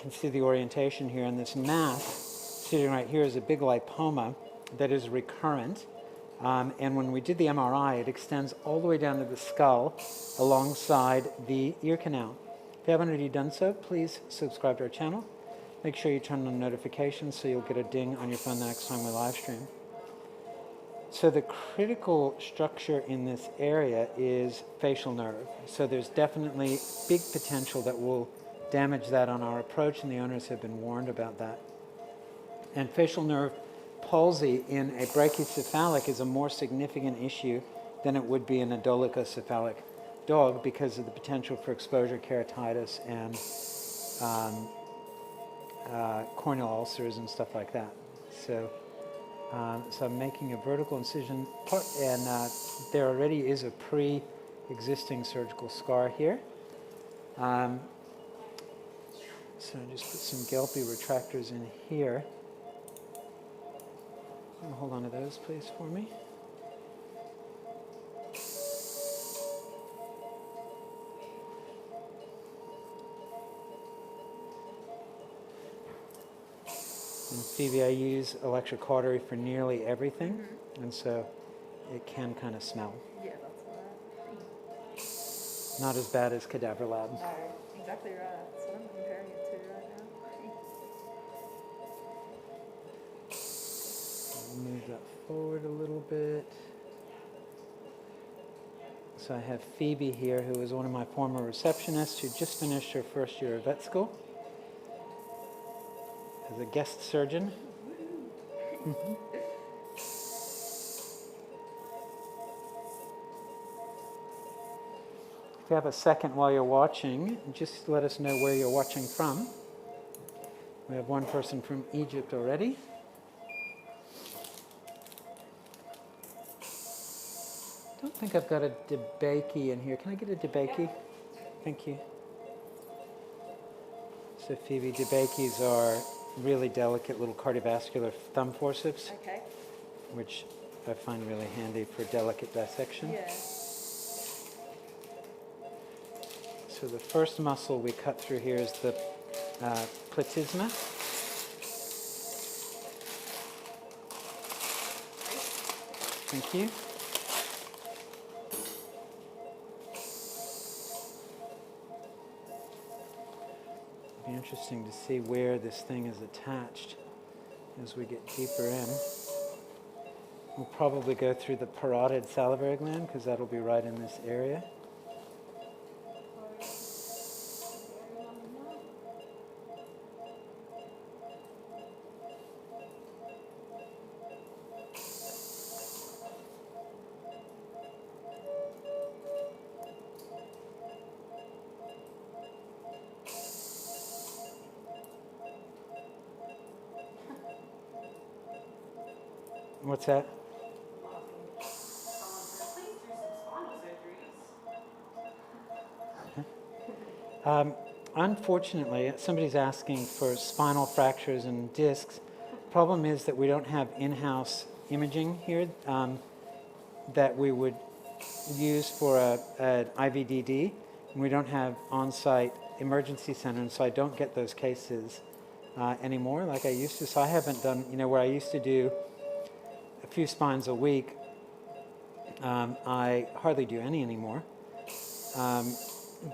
can see the orientation here, and this mass sitting right here is a big lipoma that is recurrent. And when we did the MRI, it extends all the way down to the skull alongside the ear canal. If you haven't already done so, please subscribe to our channel. Make sure you turn on notifications so you'll get a ding on your phone the next time we live stream. So the critical structure in this area is facial nerve. So there's definitely big potential that will damage that on our approach, and the owners have been warned about that. And facial nerve palsy in a brachycephalic is a more significant issue than it would be in a dolichocephalic dog because of the potential for exposure keratitis and corneal ulcers and stuff like that. So I'm making a vertical incision, and there already is a pre-existing surgical scar here. So I just put some Gelpi retractors in here. Hold on to those, please, for me. And Phoebe, I use electric cautery for nearly everything, and so it can kind of smell. Yeah, that's what. Not as bad as Cadaver Lab. No, exactly right. That's what I'm comparing it to right now. Move that forward a little bit. So I have Phoebe here, who is one of my former receptionists who just finished her first year of vet school as a guest surgeon. If you have a second while you're watching, just let us know where you're watching from. We have one person from Egypt already. I don't think I've got a DeBakey in here. Can I get a DeBakey? Thank you. So Phoebe, DeBakeys are really delicate little cardiovascular thumb forceps, Okay. which I find really handy for delicate dissection. Yeah. So the first muscle we cut through here is the platysma. Thank you. It'll be interesting to see where this thing is attached as we get deeper in. We'll probably go through the parotid salivary gland because that'll be right in this area. What's that? Unfortunately, somebody's asking for spinal fractures and discs. Problem is that we don't have in-house imaging here that we would use for an IVDD, and we don't have on-site emergency center, and so I don't get those cases anymore like I used to. So I haven't done, where I used to do a few spines a week, I hardly do any anymore.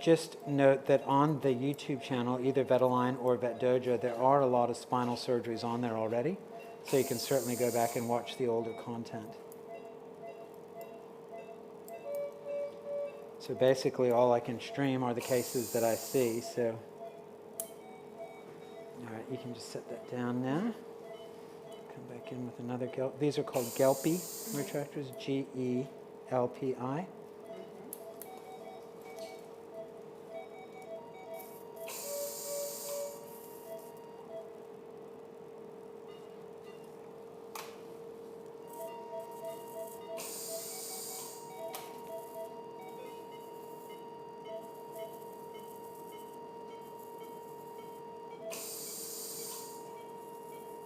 Just note that on the YouTube channel, either Vetalign or Vet Dojo, there are a lot of spinal surgeries on there already, so you can certainly go back and watch the older content. So basically all I can stream are the cases that I see, so. All right, you can just set that down now. Come back in with another Gelpi. These are called Gelpi retractors, G-E-L-P-I.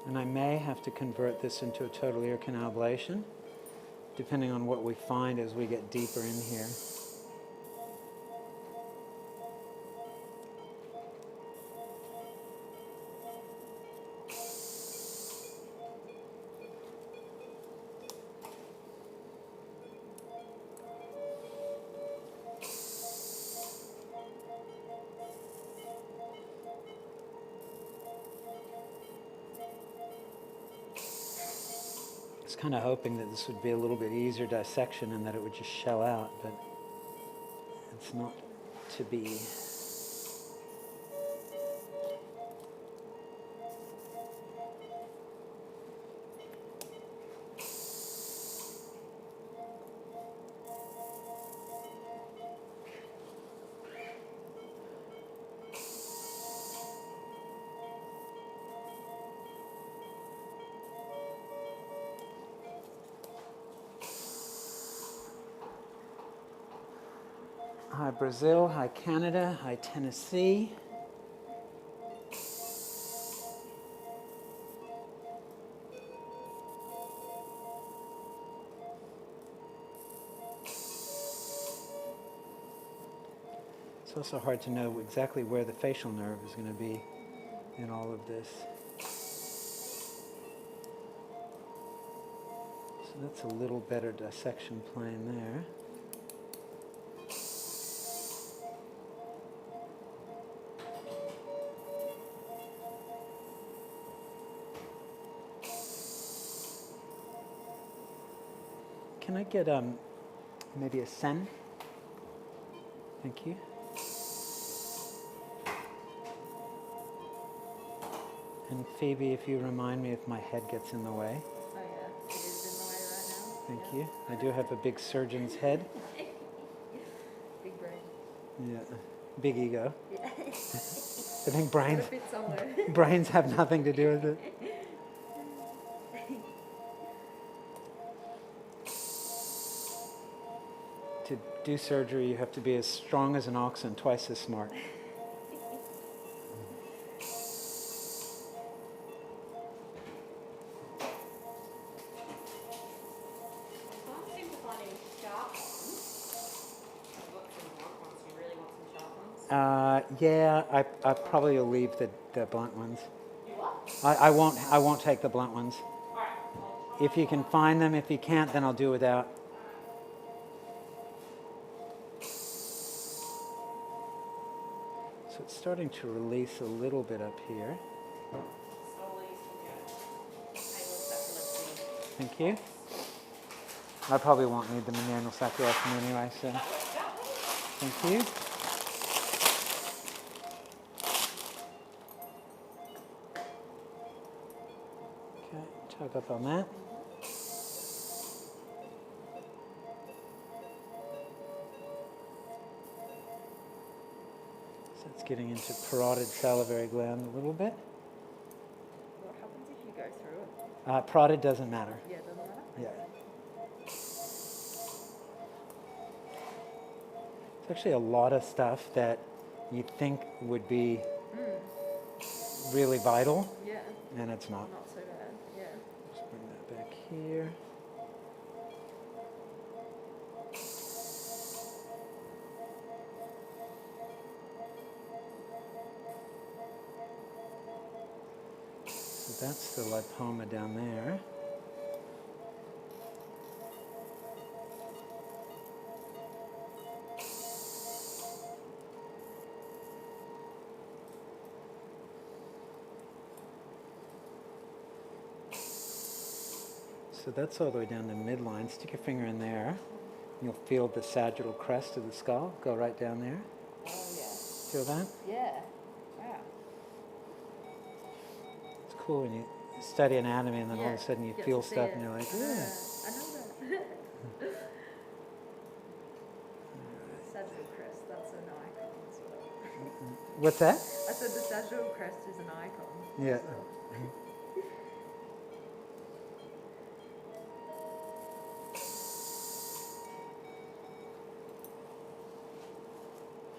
And I may have to convert this into a total ear canal ablation, depending on what we find as we get deeper in here. kind of hoping that this would be a little bit easier dissection and that it would just shell out, but it's not to be. Hi Brazil, hi Canada, hi Tennessee. It's also hard to know exactly where the facial nerve is going to be in all of this. So that's a little better dissection plane there. Can I get maybe a sen? Thank you. And Phoebe, if you remind me if my head gets in the way. Oh yeah, it is in the way right now. Thank Yeah. you. I do have a big surgeon's head. Big brain. Yeah. Big ego. Yeah. I think Gotta fit somewhere. brains have nothing to do with it. To do surgery, you have to be as strong as an ox and twice as smart. Can't seem to find any sharp ones. I've got some blunt ones. You really want some sharp ones? Yeah, I probably will leave the blunt ones. You what? I won't take the blunt ones. Alright, I'll try. If you can find them, if you can't, then I'll do without. So it's starting to release a little bit up here. Slowly, yeah. Anal sacroiliac. Thank you. I probably won't need them in the anal sacroiliac anyway, so thank you. Okay, tug up on that. So it's getting into parotid salivary gland a little bit. What happens if you go through it? Parotid doesn't matter. Yeah, doesn't matter? Yeah. It's actually a lot of stuff that you'd think would be really vital, Yeah, and it's not. not so bad. Yeah. Just bring that back here. So that's the lipoma down there. So that's all the way down the midline. Stick your finger in there. You'll feel the sagittal crest of the skull. Go right down there. Oh yeah. Feel that? Yeah. Wow. It's cool when you study anatomy and then all of a sudden you get feel to see stuff it. and you're like, Yeah, yeah. I know that. Sagittal crest, that's an icon as well. What's that? I said the sagittal crest is an icon. Yeah. as well.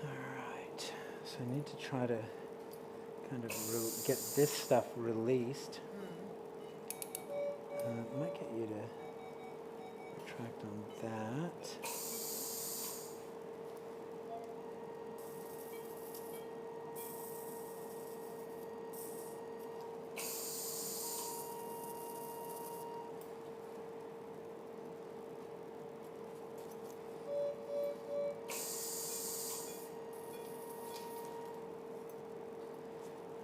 Alright, so I need to try to kind of get this stuff released. It might get you to retract on that.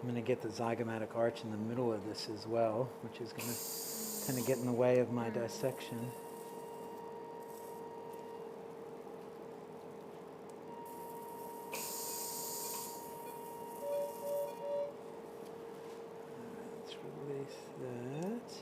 I'm going to get the zygomatic arch in the middle of this as well, which is going to kind of get in the way of my dissection. Let's release that.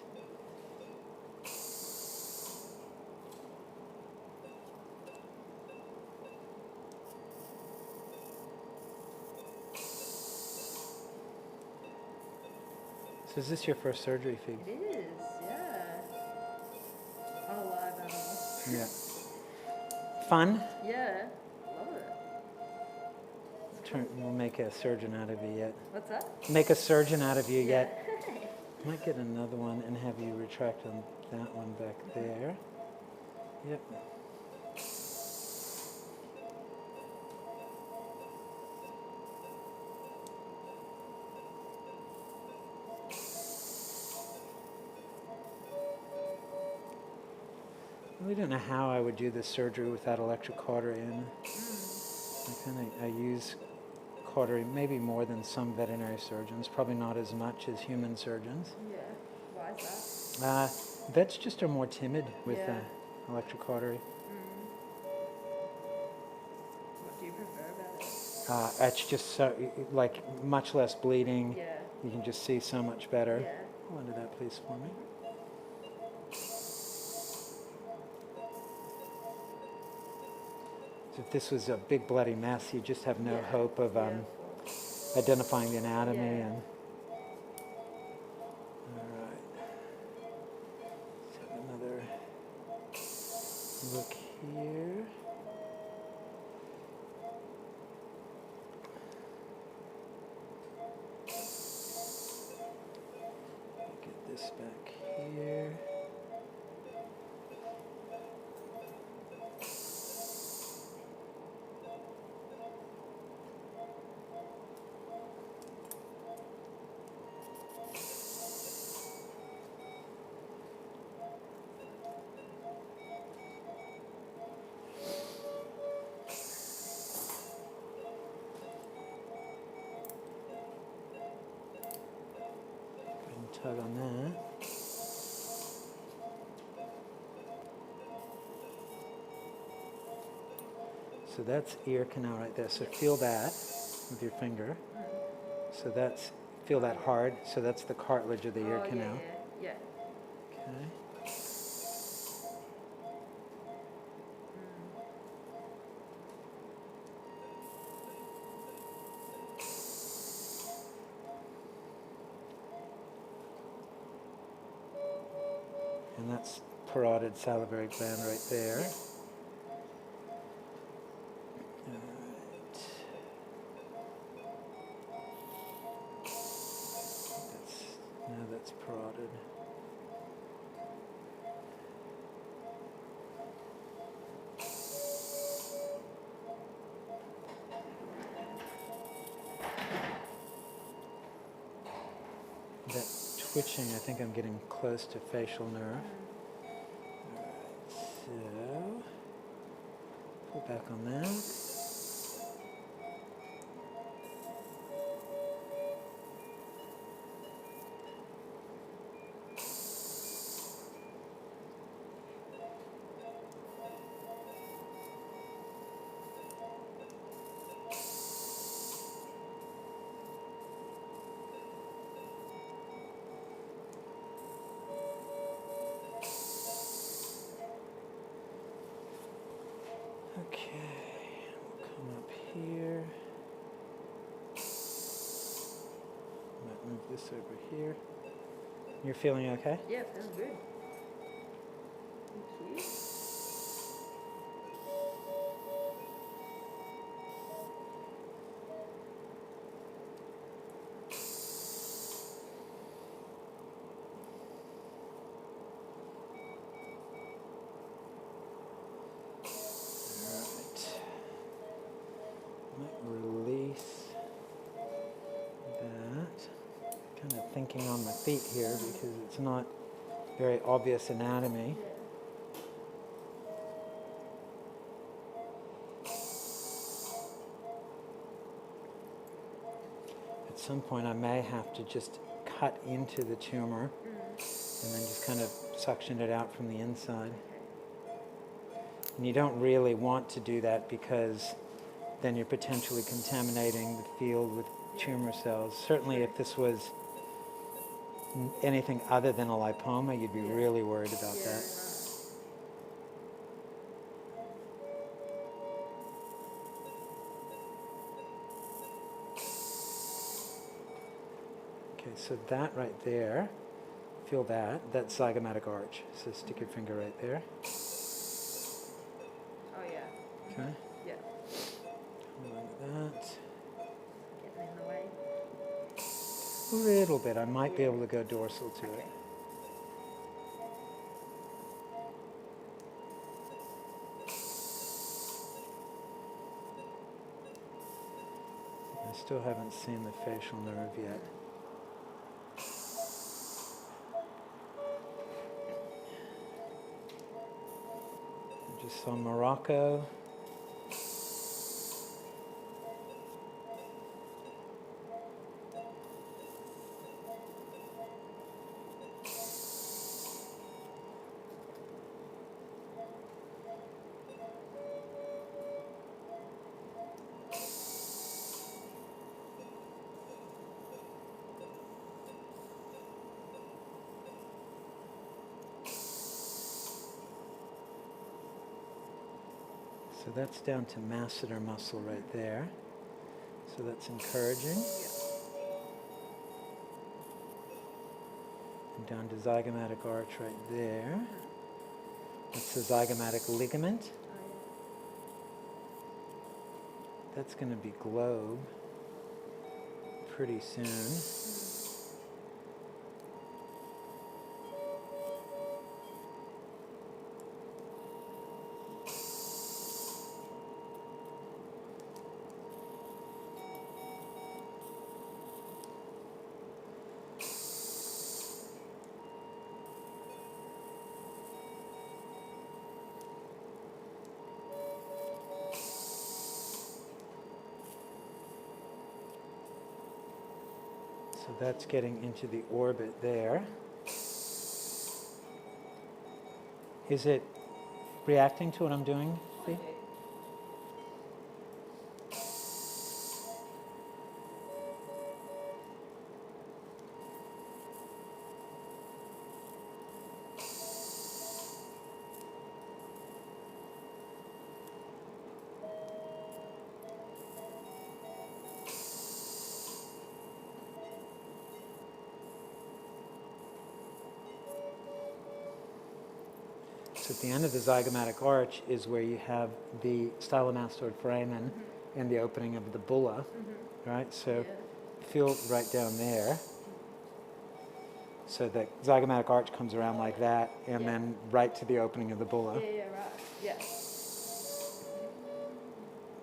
So is this your first surgery, Phoebe? It is, yeah. On a live animal. Yeah. Fun? Yeah, love it. We'll make a surgeon out of you yet. What's that? Make a surgeon out of you Yeah. yet. Might get another one and have you retract on that one back there. Yep. I really don't know how I would do this surgery without electric cautery in. I use cautery maybe more than some veterinary surgeons, probably not as much as human surgeons. Yeah. Why is that? Vets just are more timid with Yeah. electric cautery. What do you prefer about it? It's just so, like, much less bleeding. Yeah. You can just see so much better. Yeah. Go into that, please, for me. So if this was a big bloody mess, you just have no Yeah. hope of Yeah, of course. identifying the anatomy. Yeah. And all right, let's have another look here. Get this back here. And tug on that. So that's ear canal right there. So feel that with your finger. So that's, feel that hard. So that's the cartilage of the ear Oh, canal. Yeah. Okay. And that's parotid salivary gland right there. Yeah. Alright. Now that's parotid. That twitching, I think I'm getting close to facial nerve. So, pull back on that. Okay, we'll come up here. Might move this over here. You're feeling okay? Yeah, feels good. Thank you. Alright. Might release that. Kind of thinking on my feet here because it's not very obvious anatomy. At some point I may have to just cut into the tumor and then just kind of suctioned it out from the inside. And you don't really want to do that because then you're potentially contaminating the field with tumor cells. Certainly if this was anything other than a lipoma, you'd be really worried about that. Okay, so that right there, feel that, that's zygomatic arch. So stick your finger right there. Oh yeah. Okay, Yeah. like that. Getting in the way. A little bit, I might be able to go dorsal to it. I still haven't seen the facial nerve yet. I just saw Morocco. So that's down to masseter muscle right there. So that's encouraging. And down to zygomatic arch right there. That's the zygomatic ligament. That's going to be globe pretty soon. So that's getting into the orbit there. Is it reacting to what I'm doing? See? So at the end of the zygomatic arch is where you have the stylomastoid foramen and the opening of the bulla, right? So feel right down there. So the zygomatic arch comes around like that, and then right to the opening of the bulla. Yeah, right. Yeah.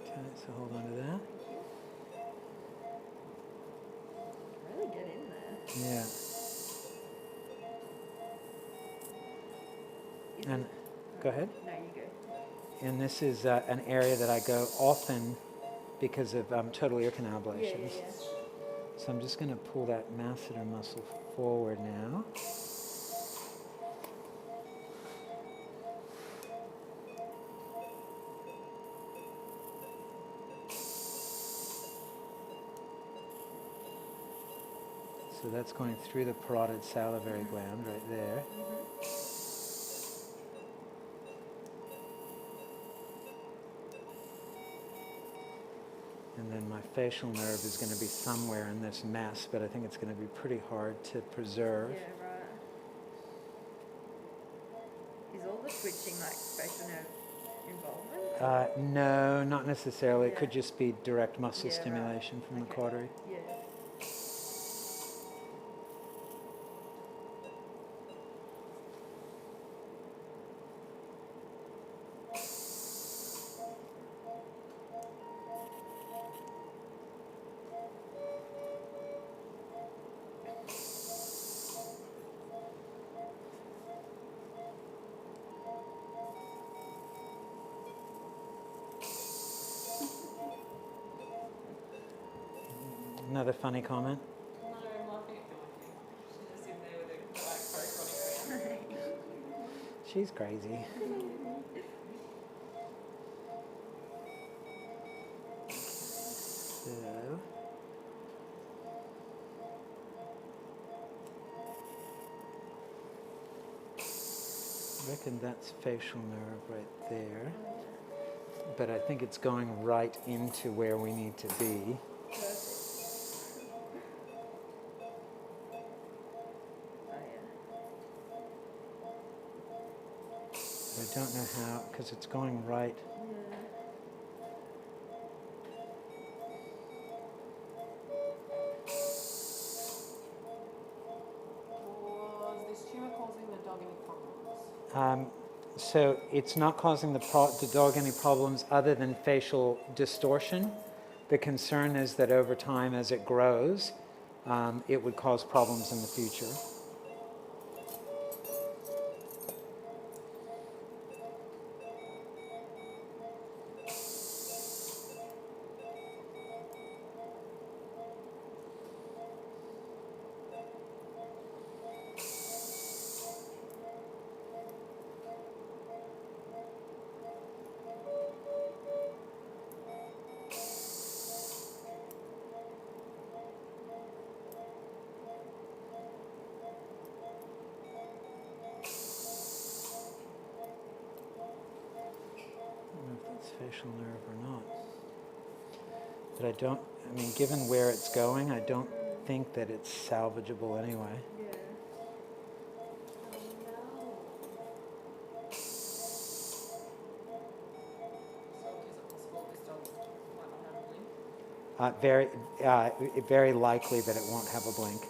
Okay, so hold on to that. Really get in there. Yeah. And go ahead. No, you go. And this is an area that I go often because of total ear canal ablations. Yeah. So I'm just going to pull that masseter muscle forward now. So that's going through the parotid salivary gland right there. And then my facial nerve is going to be somewhere in this mess, but I think it's going to be pretty hard to preserve. Yeah, right. Is all the twitching like facial nerve involvement? No, not necessarily. It Yeah. could just be direct muscle Yeah, right. stimulation from the Okay. cautery. Yeah. Another funny comment. No, I'm laughing at you. She's crazy. So, I reckon that's facial nerve right there. But I think it's going right into where we need to be. Perfect. Oh yeah. I don't know how, because it's going right. Yeah. Was this tumour causing the dog any problems? So it's not causing the dog any problems other than facial distortion. The concern is that over time, as it grows, it would cause problems in the future. I don't know if that's facial nerve or not. But I mean, given where it's going, I don't think that it's salvageable anyway. Yeah. So is it possible this dog might not have a blink? Very likely that it won't have a blink.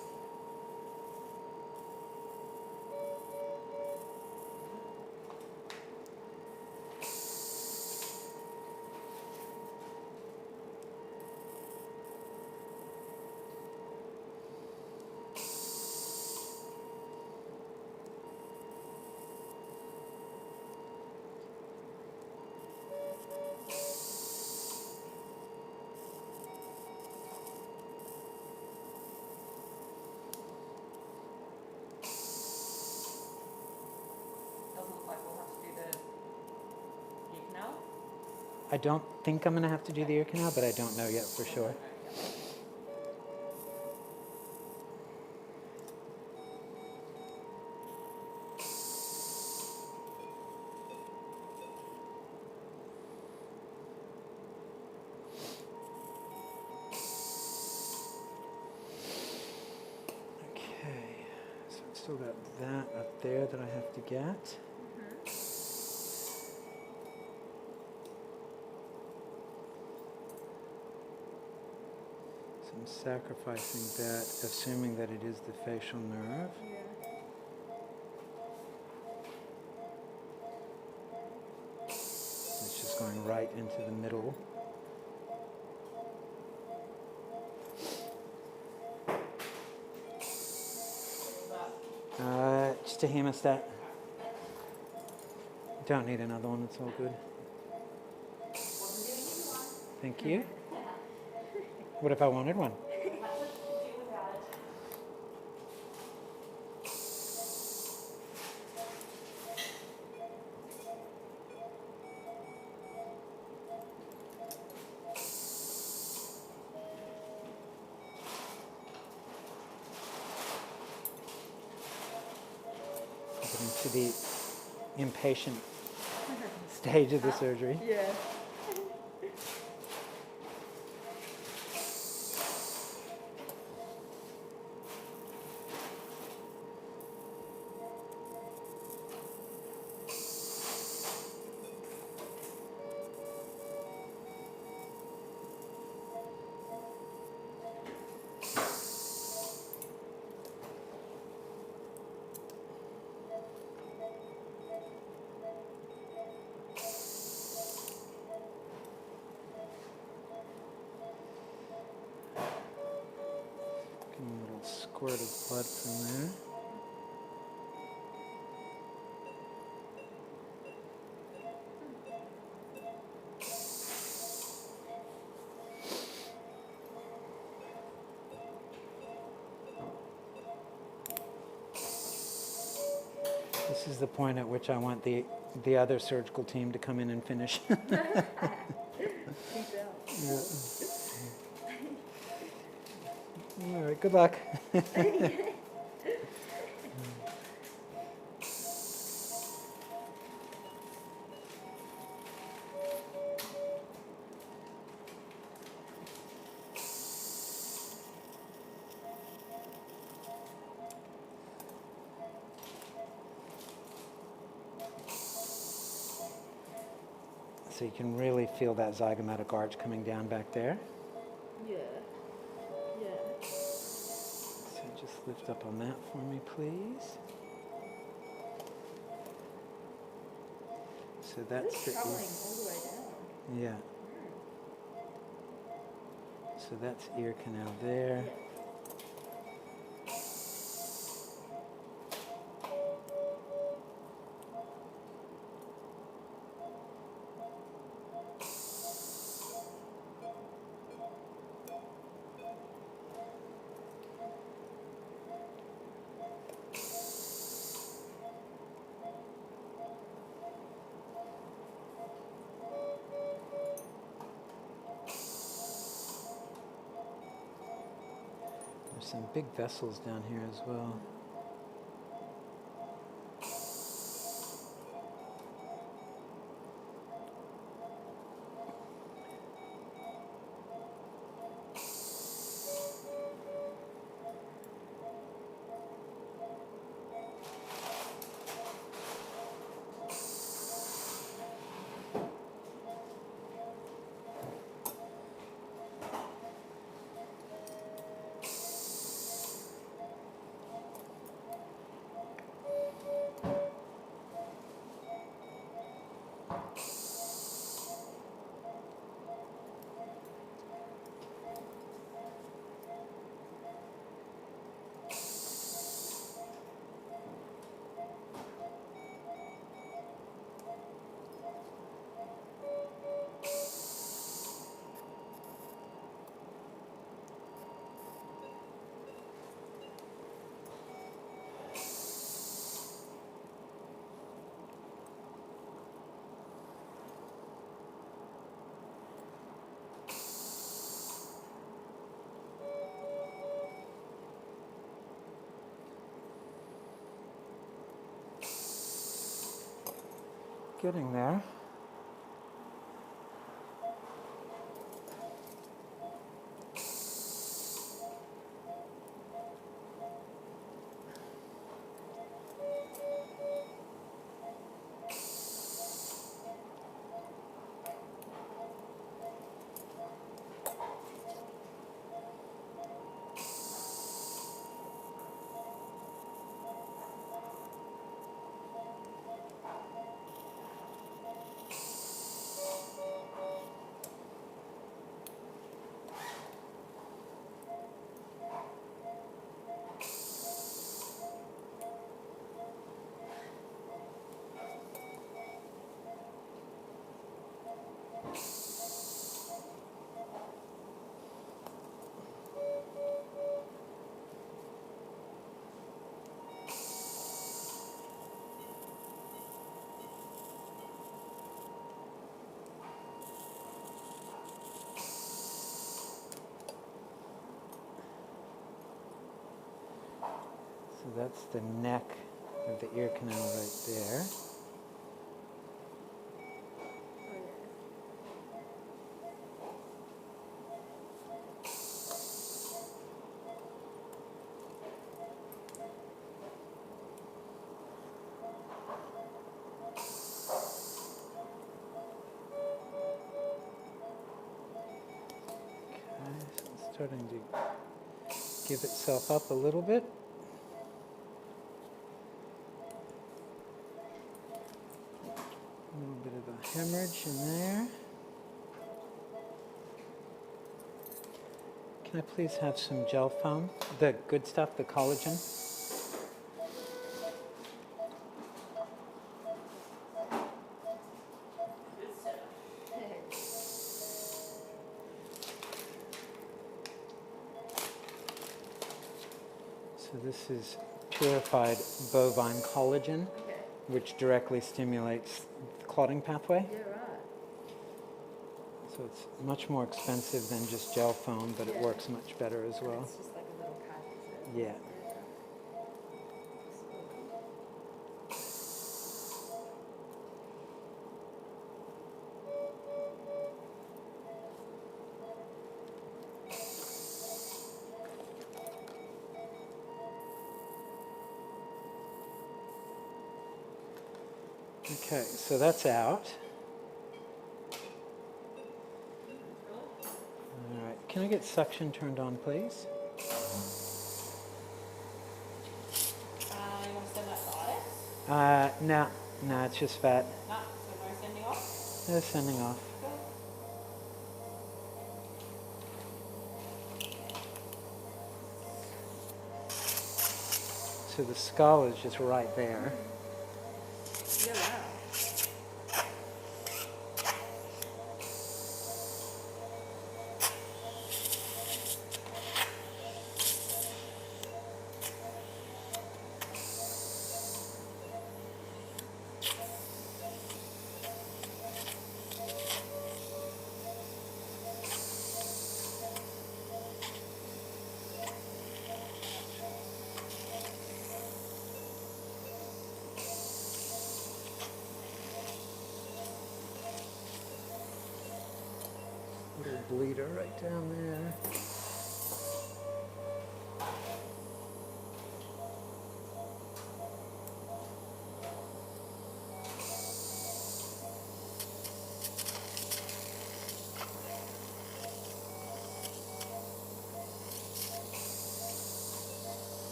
Doesn't look like we'll have to do the ear canal. I don't think I'm going to have to do the ear canal, but I don't know yet for sure. Okay, so I've still got that up there that I have to get. So I'm sacrificing that, assuming that it is the facial nerve. Yeah. It's just going right into the middle. Just a hemostat. Don't need another one, it's all good. Thank you. What if I wanted one? Getting to the impatient stage of the surgery. Yeah. Getting a little squirt of blood from there. This is the point at which I want the other surgical team to come in and finish. Keep out. Yeah. All right, good luck. So you can really feel that zygomatic arch coming down back there. Yeah. Yeah. So just lift up on that for me, please. So that's It's the traveling ear. all the way down. Yeah. So that's ear canal there. Yeah. There's some big vessels down here as well. Getting there. So that's the neck of the ear canal right there. Oh, yeah. Okay, so it's starting to give itself up a little bit. A little bit of a hemorrhage in there. Can I please have some gel foam? The good stuff, the collagen. Good stuff. So this is purified bovine collagen. Okay. which directly stimulates the clotting pathway. Yeah, right. So it's much more expensive than just gel foam, but it Yeah. works much better as And well. it's just like a little pack, is it? Yeah. Okay, so that's out. All right, can I get suction turned on, please? You want to send that to ice? No, it's just fat. No, so no sending off? They're sending off. Cool. So the skull is just right there. Yeah, wow. Little bleeder right down there.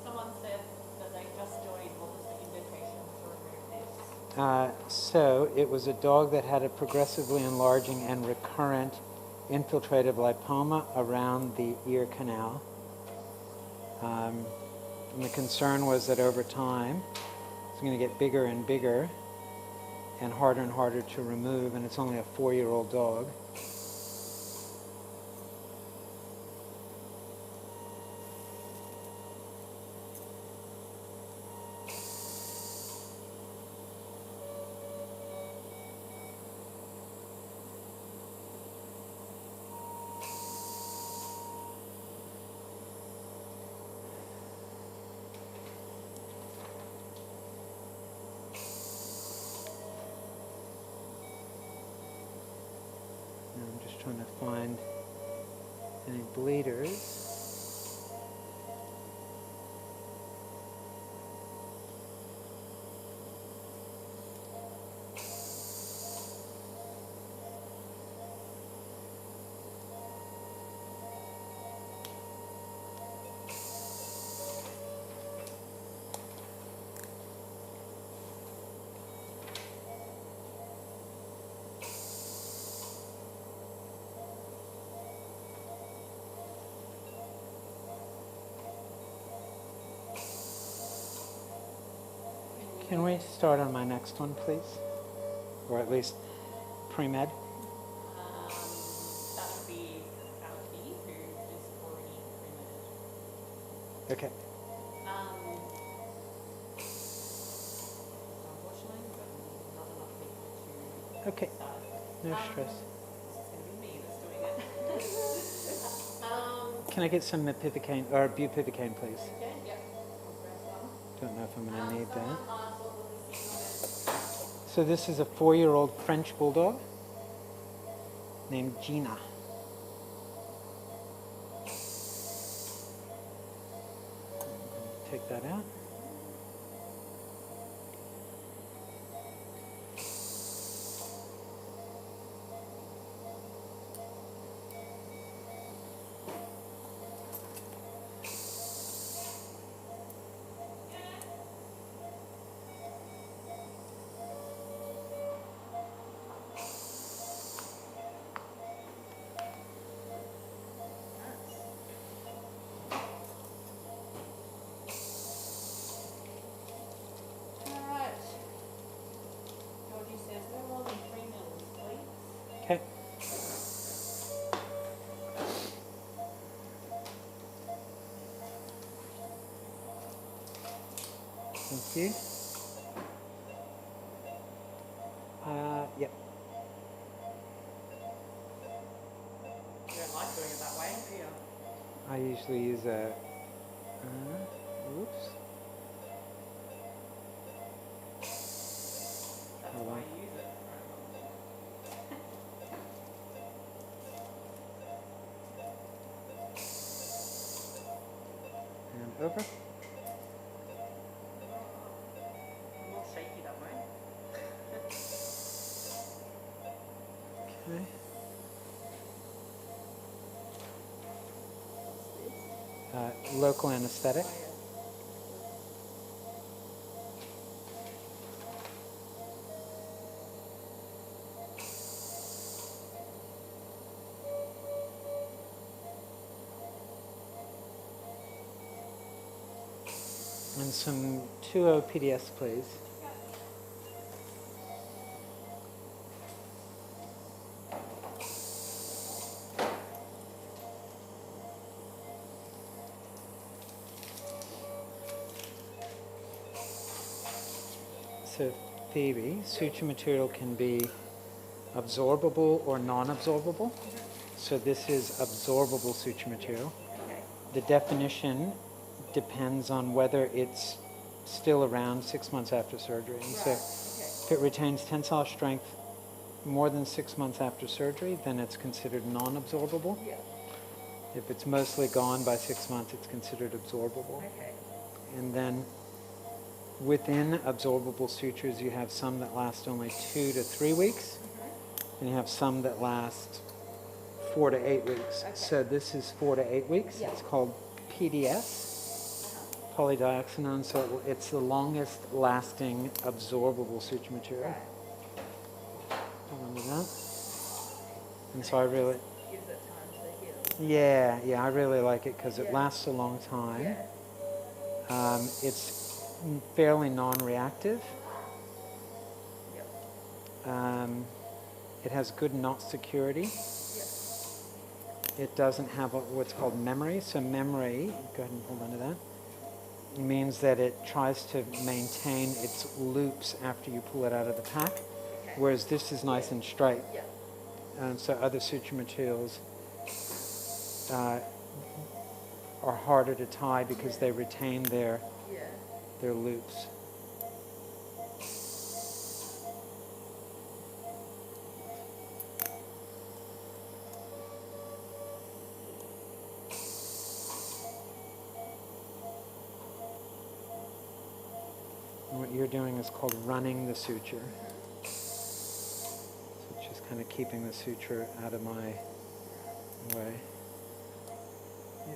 Someone said that they just joined. What was the invitation to remove this? So it was a dog that had a progressively enlarging and recurrent infiltrative lipoma around the ear canal. And the concern was that over time it's going to get bigger and bigger and harder to remove, and it's only a 4-year-old dog. And I'm just trying to find any bleeders. Can we start on my next one, please? Or at least pre-med? That would be Alfie, who is already pre-med. Okay. Unfortunately, but not enough people to Okay. start. No stress. This is going to be me that's doing it. Can I get some mepivacaine or bupivacaine, please? Okay, yep. I'll grab some. Don't know if I'm going to need Someone that. asked what was the signal. So this is a 4-year-old French bulldog named Gina. Take that out. you. Yep. You don't like doing it that way, do you? I usually use a. Oops. That's Hold why on. you use it. And over. I'm more shaky that way. Okay. Local anesthetic. Oh, yeah. And some 2O PDS, please. So, Phoebe, suture material can be absorbable or non-absorbable. So this is absorbable suture material. Okay. The definition depends on whether it's still around 6 months after surgery. And so Right. if it retains tensile strength more than 6 months after surgery, then it's considered non-absorbable. Okay. Yeah. If it's mostly gone by 6 months, it's considered absorbable. Okay. And then within absorbable sutures, you have some that last only 2 to 3 weeks, and you have some that last 4 to 8 weeks. Okay. So this is 4 to 8 weeks. Yeah. It's called PDS, polydioxanone, so it's the longest lasting absorbable suture material. Right. Remember that? And so I really, Gives it time to heal. yeah, I really like it because it Yeah. lasts a long time. Yeah. It's fairly non-reactive. Yep. It has good knot security. Yep. It doesn't have what's called memory. So memory, go ahead and hold on to that, means that it tries to maintain its loops after you pull it out of the pack, Okay. whereas this is nice and straight. Yep. So other suture materials are harder to tie because they retain their Yeah. loops. And what you're doing is called running the suture. So it's just kind of keeping the suture out of my way. Yeah.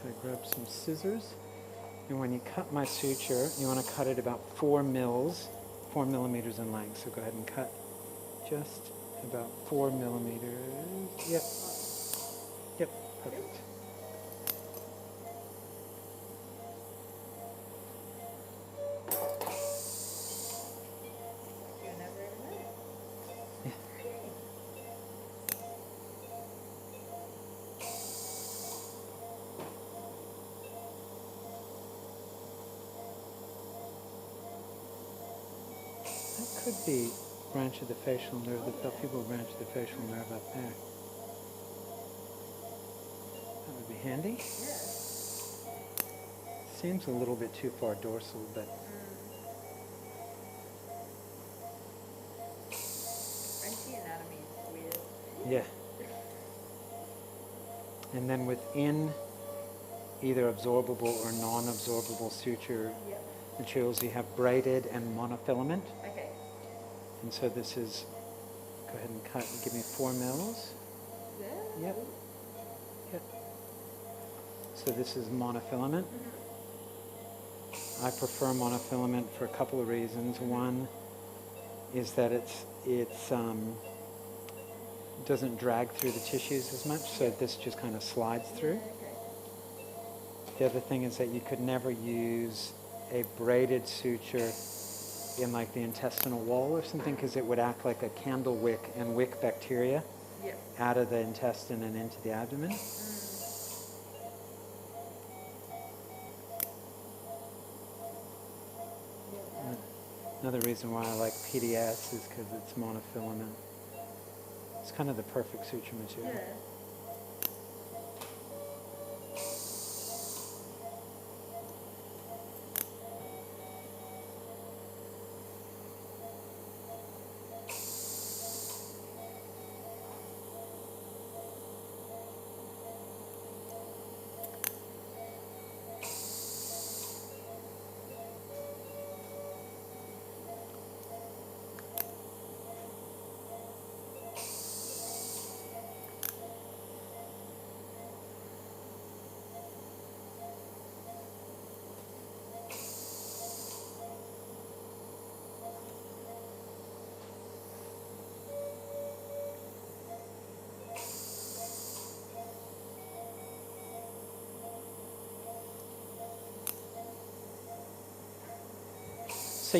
Okay, grab some scissors. And when you cut my suture, you want to cut it about 4 millimeters in length. So go ahead and cut just about 4 millimeters. Yep. Yep, perfect. You never even know. Yeah. That could be branch of the facial nerve, the palpebral branch of the facial nerve up there. That would be handy. Yeah. Seems a little bit too far dorsal, but Frenchy anatomy is weird. yeah. And then within either absorbable or non-absorbable suture Yep. materials, you have braided and monofilament. Okay. And so this is, go ahead and cut and give me 4 mils. Yeah. Yep. Yep. So this is monofilament. I prefer monofilament for a couple of reasons. One is that it's doesn't drag through the tissues as much, so this just kind of slides through. Okay. The other thing is that you could never use a braided suture in like the intestinal wall or something, because it would act like a candle wick and wick bacteria Yep. out of the intestine and into the abdomen. Another reason why I like PDS is because it's monofilament. It's kind of the perfect suture material. Yeah. So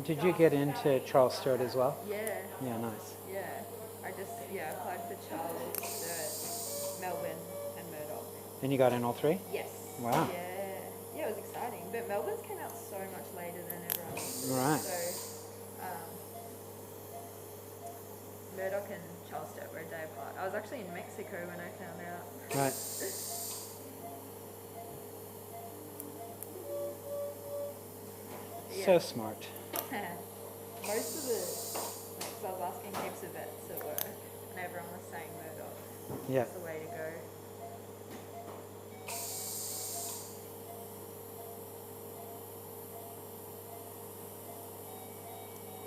did you get into Charles Sturt as well? Yeah. Yeah, nice. Yeah. I applied for Charles, Sturt, Melbourne, and Murdoch. And you got in all three? Yes. Wow. Yeah. Yeah, it was exciting. But Melbourne's came out so much later than everyone else. Right. So, Murdoch and Charles Sturt were a day apart. I was actually in Mexico when I found out. Right. Yeah. So smart. Most of the, because I was asking heaps of vets at work, and everyone was saying Murdoch. Yeah. That's the way to go.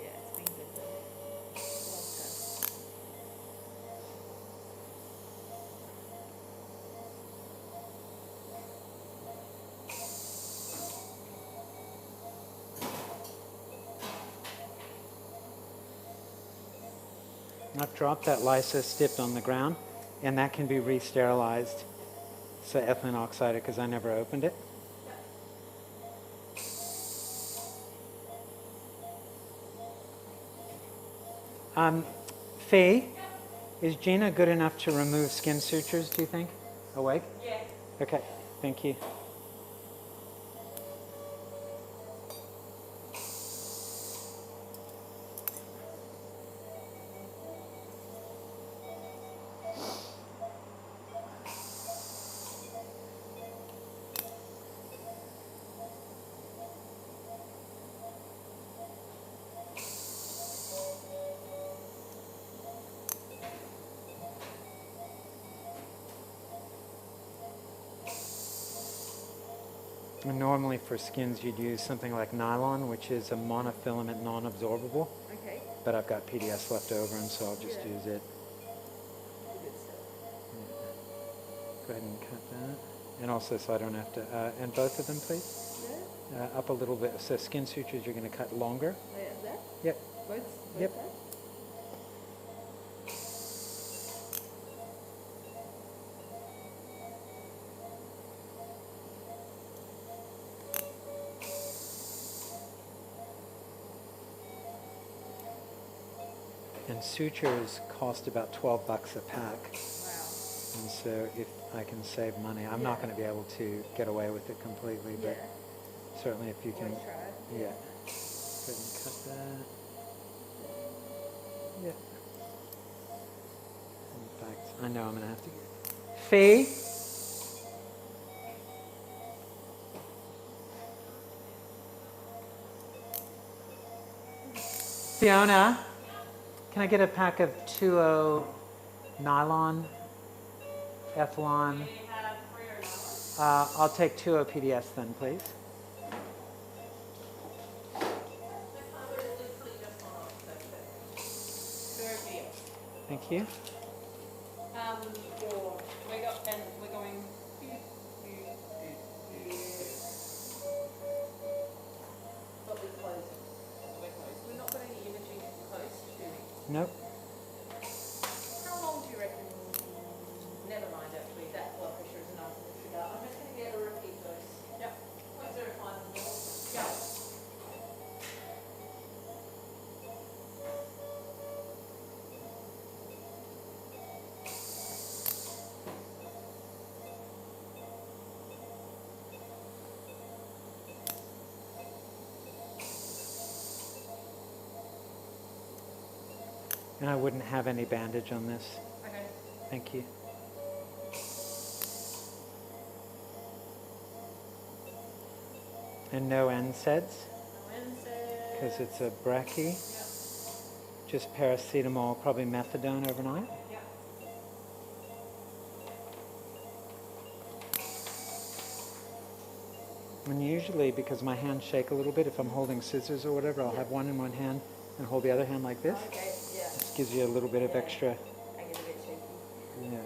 Yeah, it's been good though. Love her. I've dropped that lysis dipped on the ground, and that can be re-sterilized. So ethylene oxide, because I never opened it. Faye, is Gina good enough to remove skin sutures, do you think? Awake? Yeah. Okay, thank you. And normally for skins you'd use something like nylon, which is a monofilament non-absorbable, Okay. but I've got PDS left over, and so I'll just Yeah. use it. Good stuff. Go ahead and cut that. And also so I don't have to, and both of them please, Yeah. up a little bit. So skin sutures you're going to cut longer. Yeah, there? Yep. Both Yep. sides? And sutures cost about $12 a pack. Wow. And so if I can save money, I'm not Yeah. going to be able to get away with it completely, but Yeah. certainly if you can, Always try it. yeah. Go ahead and cut that. Yeah. In fact, I know I'm going to have to get... Fee? Fiona? Can I get a pack of 2O nylon, Ethlon? Do you have 3 or 9? I'll take 2O PDS then, please. Thank you. We're going. But we're closed. We're closed. We're not got any imaging close, do we? Nope. And I wouldn't have any bandage on this. Okay. Thank you. And no NSAIDs, Wednesday. because it's a brachy. Yep. Just paracetamol, probably methadone overnight. Yep. And usually, because my hands shake a little bit, if I'm holding scissors or whatever, I'll have one in one hand and hold the other hand like this. Okay, yeah. This gives you a little bit of extra. I get a bit shaky. Yeah.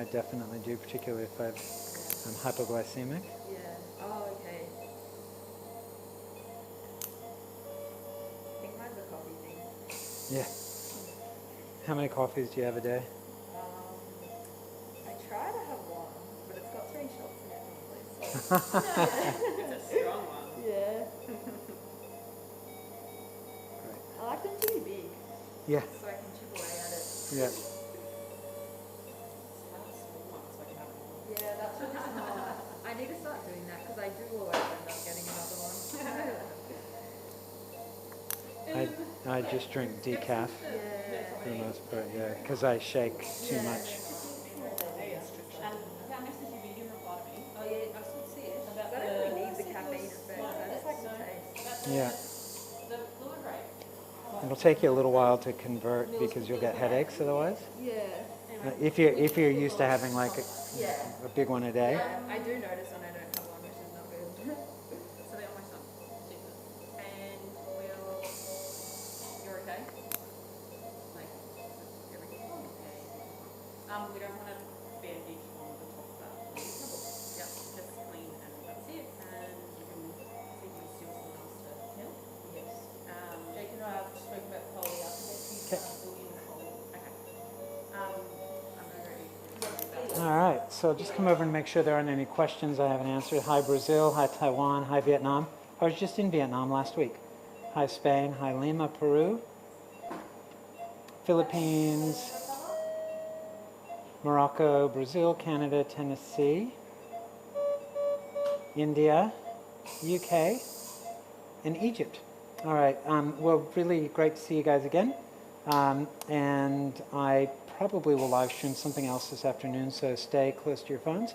I definitely do, particularly if I'm hypoglycemic. Yeah. Oh, okay. I think mine's a coffee thing. Yeah. How many coffees do you have a day? I try to have one, but it's got 3 shots in it probably. So. It's a strong one. Yeah. I like them to be big, Yeah. so I can chip away at it. Yeah. Have a small one so I can have more. Yeah, that's really smart. I need to start doing that because I do always end up getting another one. I just drink decaf for the Yeah. most part, yeah, because I shake too much. And how message you didn't reply to me? Oh yeah, I still see it. About I don't really need the caffeine effect. I just like the taste. Yeah. The fluid rate. It'll take you a little while to convert because you'll get headaches otherwise. Yeah. If you're used to having like Yeah. a big one a day. I do notice when I don't have one, which is not good. So they're almost done. And you're okay? Like, everything okay? We don't want to bandage on the top of that. Yep, just clean and that's it. And you can see if you still someone else to help. Yes. Jake and I spoke about Polly after that. She's still in Polly. Okay. I'm ready. All right, so just come over and make sure there aren't any questions I haven't answered. Hi Brazil, hi Taiwan, hi Vietnam. I was just in Vietnam last week. Hi Spain, hi Lima, Peru, Philippines, Morocco, Brazil, Canada, Tennessee, India, UK, and Egypt. All right, well, really great to see you guys again. And I probably will live stream something else this afternoon, so stay close to your phones.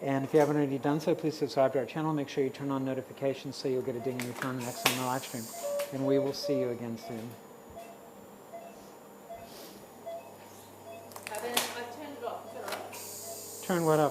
And if you haven't already done so, please subscribe to our channel. Make sure you turn on notifications so you'll get a ding on your phone the next time I live stream. And we will see you again soon. I've turned it off. Is that all right? Turn what up?